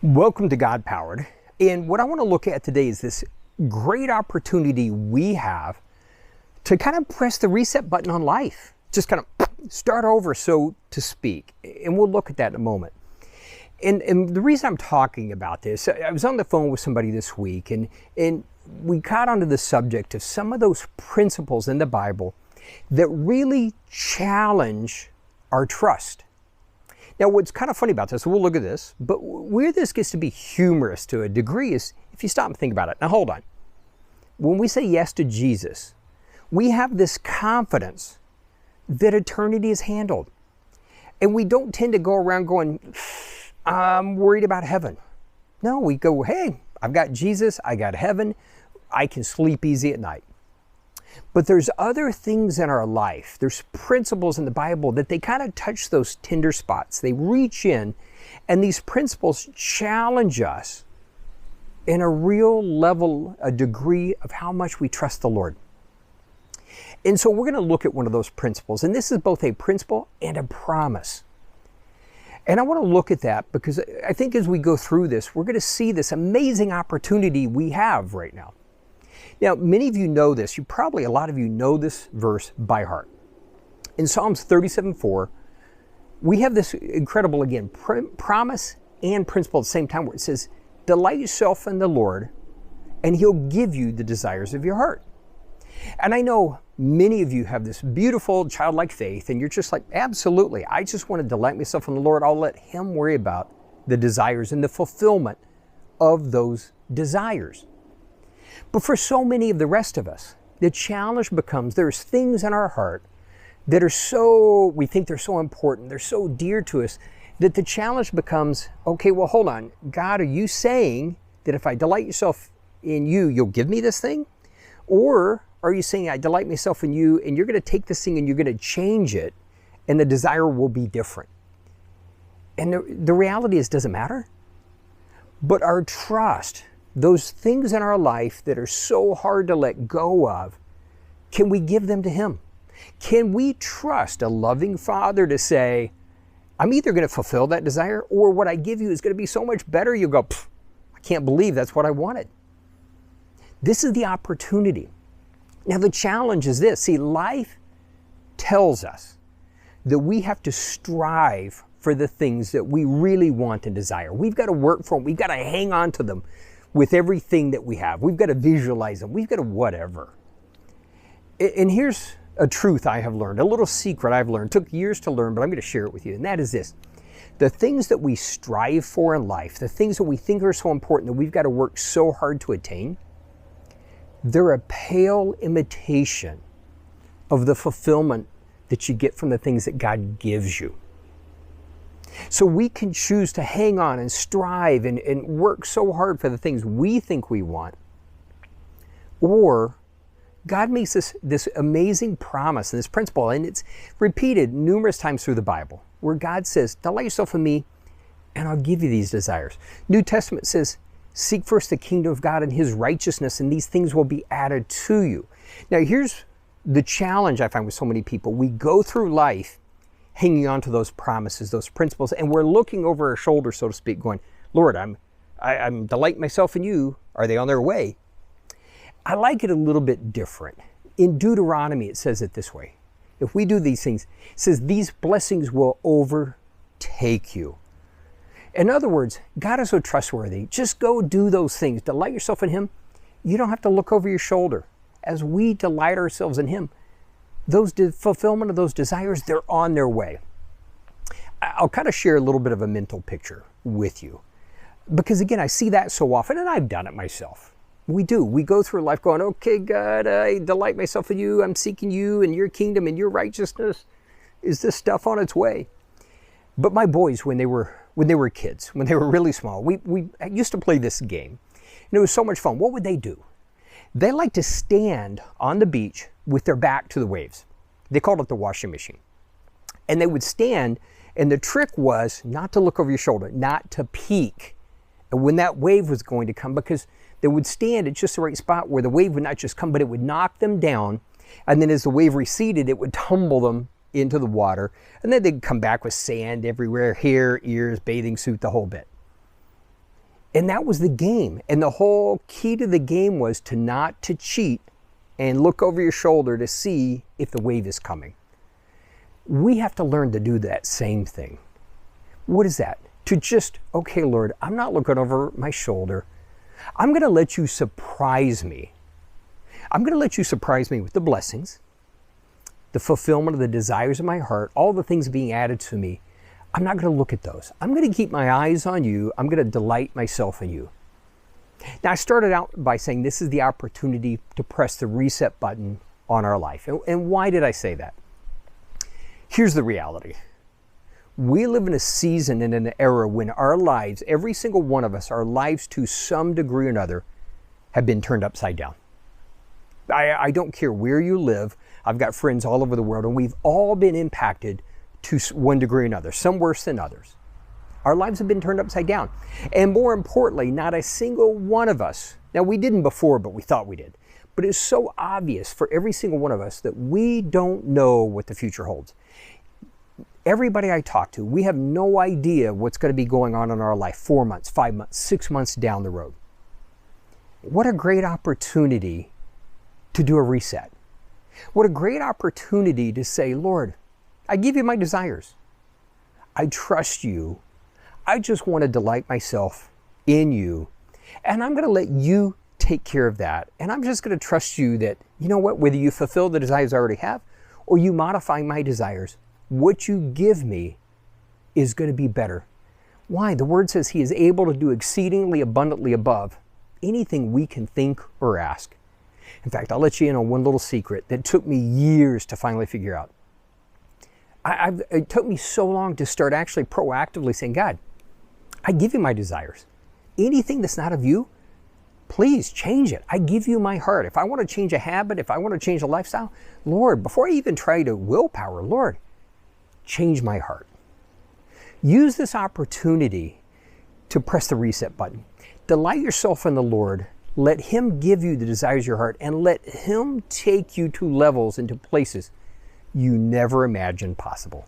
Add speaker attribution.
Speaker 1: Welcome to God Powered. And what I want to look at today is this great opportunity we have to kind of press the reset button on life. Just kind of start over, so to speak. And we'll look at that in a moment. And the reason I'm talking about this, I was on the phone with somebody this week and we got onto the subject of some of those principles in the Bible that really challenge our trust. Now, what's kind of funny about this, we'll look at this, but where this gets to be humorous to a degree is if you stop and think about it. Now, hold on. When we say yes to Jesus, we have this confidence that eternity is handled. And we don't tend to go around going, I'm worried about heaven. No, we go, hey, I've got Jesus, I got heaven, I can sleep easy at night. But there's other things in our life, there's principles in the Bible that they kind of touch those tender spots. They reach in, and these principles challenge us in a real level, a degree of how much we trust the Lord. And so we're going to look at one of those principles, and this is both a principle and a promise. And I want to look at that because I think as we go through this, we're going to see this amazing opportunity we have right now. Now, many of you know this. A lot of you know this verse by heart. In Psalms 37:4, we have this incredible, again, promise and principle at the same time where it says, delight yourself in the Lord and He'll give you the desires of your heart. And I know many of you have this beautiful childlike faith and you're just like, absolutely, I just want to delight myself in the Lord. I'll let Him worry about the desires and the fulfillment of those desires. But for so many of the rest of us, the challenge becomes there's things in our heart that are we think they're so important, they're so dear to us, that the challenge becomes, okay, well, hold on. God, are you saying that if I delight yourself in you, you'll give me this thing? Or are you saying I delight myself in you and you're going to take this thing and you're going to change it and the desire will be different? And the reality is, it doesn't matter. But our trust, those things in our life that are so hard to let go of, can we give them to Him? Can we trust a loving Father to say, I'm either going to fulfill that desire or what I give you is going to be so much better, you'll go, I can't believe that's what I wanted. This is the opportunity. Now the challenge is this. See, life tells us that we have to strive for the things that we really want and desire. We've got to work for them. We've got to hang on to them with everything that we have. We've got to visualize them. We've got to whatever. And here's a truth I have learned, a little secret I've learned. It took years to learn, but I'm going to share it with you. And that is this. The things that we strive for in life, the things that we think are so important that we've got to work so hard to attain, they're a pale imitation of the fulfillment that you get from the things that God gives you. So we can choose to hang on and strive and work so hard for the things we think we want. Or God makes this amazing promise and this principle, and it's repeated numerous times through the Bible, where God says, delight yourself in me and I'll give you these desires. New Testament says, seek first the kingdom of God and His righteousness, and these things will be added to you. Now here's the challenge I find with so many people. We go through life hanging on to those promises, those principles, and we're looking over our shoulder, so to speak, going, Lord, I'm delighting myself in you. Are they on their way? I like it a little bit different. In Deuteronomy, it says it this way. If we do these things, it says these blessings will overtake you. In other words, God is so trustworthy. Just go do those things. Delight yourself in Him. You don't have to look over your shoulder. As we delight ourselves in Him, those fulfillment of those desires, they're on their way. I'll kind of share a little bit of a mental picture with you. Because again, I see that so often, and I've done it myself. We do. We go through life going, okay, God, I delight myself in you. I'm seeking you and your kingdom and your righteousness. Is this stuff on its way? But my boys, when they were kids, when they were really small, we used to play this game. And it was so much fun. What would they do? They like to stand on the beach with their back to the waves. They called it the washing machine. And they would stand, and the trick was not to look over your shoulder, not to peek. And when that wave was going to come, because they would stand at just the right spot where the wave would not just come, but it would knock them down. And then as the wave receded, it would tumble them into the water. And then they'd come back with sand everywhere, hair, ears, bathing suit, the whole bit. And that was the game. And the whole key to the game was to not to cheat and look over your shoulder to see if the wave is coming. We have to learn to do that same thing. What is that? To just, okay, Lord, I'm not looking over my shoulder. I'm going to let you surprise me. I'm going to let you surprise me with the blessings, the fulfillment of the desires of my heart, all the things being added to me. I'm not going to look at those. I'm going to keep my eyes on you. I'm going to delight myself in you. Now, I started out by saying this is the opportunity to press the reset button on our life. And why did I say that? Here's the reality. We live in a season and an era when our lives, every single one of us, our lives to some degree or another, have been turned upside down. I don't care where you live. I've got friends all over the world, and we've all been impacted to one degree or another, some worse than others. Our lives have been turned upside down. And more importantly, not a single one of us, now we didn't before, but we thought we did, but it's so obvious for every single one of us that we don't know what the future holds. Everybody I talk to, we have no idea what's going to be going on in our life 4 months, 5 months, 6 months down the road. What a great opportunity to do a reset. What a great opportunity to say, Lord, I give you my desires. I trust you. I just want to delight myself in you. And I'm going to let you take care of that. And I'm just going to trust you that, you know what, whether you fulfill the desires I already have or you modify my desires, what you give me is going to be better. Why? The word says he is able to do exceedingly abundantly above anything we can think or ask. In fact, I'll let you in on one little secret that took me years to finally figure out. It took me so long to start actually proactively saying, God, I give you my desires. Anything that's not of you, please change it. I give you my heart. If I want to change a habit, if I want to change a lifestyle, Lord, before I even try to willpower, Lord, change my heart. Use this opportunity to press the reset button. Delight yourself in the Lord. Let him give you the desires of your heart and let him take you to levels and to places you never imagined possible.